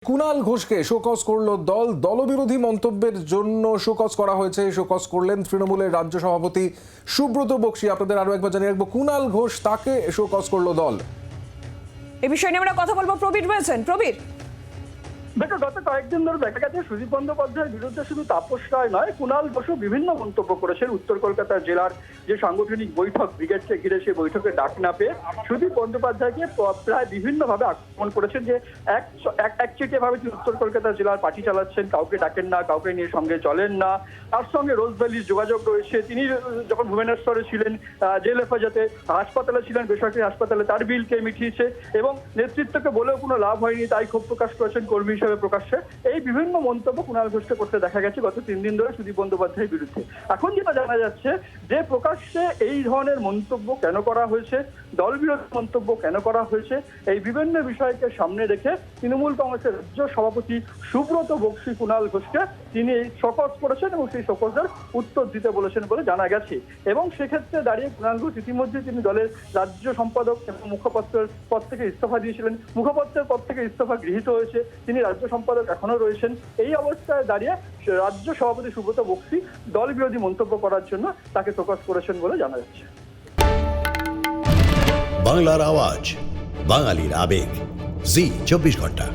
কুণাল ঘোষকে শোকজ করলো দল। দলবিরোধী মন্তব্যের জন্য শোকজ করা হয়েছে। শোকজ করলেন তৃণমূলের রাজ্য সভাপতি সুব্রত বক্সী। আপনাদের আরো একবার জানিয়ে রাখবো, কুণাল ঘোষ, তাকে শোকজ করলো দল। এ বিষয়ে নিয়ে আমরা কথা বলবো। প্রবীর রয়েছেন। প্রবীর, দেখো, গত কয়েকদিন ধরে দেখা গেছে সুদীপ বন্দ্যোপাধ্যায়ের বিরুদ্ধে শুধু তাপস রায় নয়, কুণাল ঘোষও বিভিন্ন মন্তব্য করেছেন। উত্তর কলকাতা জেলার যে সাংগঠনিক বৈঠক, ব্রিগেডকে ঘিরে সেই বৈঠকে ডাক না পেয়ে সুদীপ বন্দ্যোপাধ্যায়কে প্রায় বিভিন্নভাবে আক্রমণ করেছেন। যে একচেটিয়া ভাবে তিনি উত্তর কলকাতা জেলার পার্টি চালাচ্ছেন, কাউকে ডাকেন না, কাউকে নিয়ে সঙ্গে চলেন না। তার সঙ্গে রোজভ্যালির যোগাযোগ রয়েছে। তিনি যখন ভুবনেশ্বরে ছিলেন, জেল হেফাজতে, হাসপাতালে ছিলেন, বেসরকারি হাসপাতালে, তার বিলকে মিটিয়েছে এবং নেতৃত্বকে বলেও কোনো লাভ হয়নি, তাই ক্ষোভ প্রকাশ করেছেন কর্মী হিসেবে প্রকাশ্যে। এই বিভিন্ন মন্তব্য কুণাল ঘোষকে করতে দেখা গেছে গত 3 দিন ধরে সুদীপ বন্দ্যোপাধ্যায়ের বিরুদ্ধে। এখন যেটা জানা যাচ্ছে যে প্রকাশ্যে এই ধরনের মন্তব্য কেন করা হয়েছে, দল বিরোধী মন্তব্য কেন করা হয়েছে, এই বিভিন্ন বিষয়কে সামনে রেখে তৃণমূল কংগ্রেসের রাজ্য সভাপতি সুব্রত বক্সী কুণাল ঘোষকে তিনি শোকজ করেছেন এবং সেই শোকজের উত্তর দিতে বলেছেন বলে জানা গেছে। এবং সেক্ষেত্রে দাঁড়িয়ে কুণাল ঘোষ ইতিমধ্যে তিনি দলের রাজ্য সম্পাদক এবং মুখপাত্রের পদ থেকে ইস্তফা দিয়েছিলেন। মুখপাত্রের পদ থেকে ইস্তফা গৃহীত হয়েছে, তিনি রাজ্য সম্পাদক এখনো রয়েছেন। এই অবস্থায় দাঁড়িয়ে রাজ্য সভাপতি সুব্রত বক্সী দল বিরোধী মন্তব্য করার জন্য তাকে শোকজ করেছেন বলে জানা যাচ্ছে। বাংলার আওয়াজ, বাঙালির আবেগ, জি 24 ঘন্টা।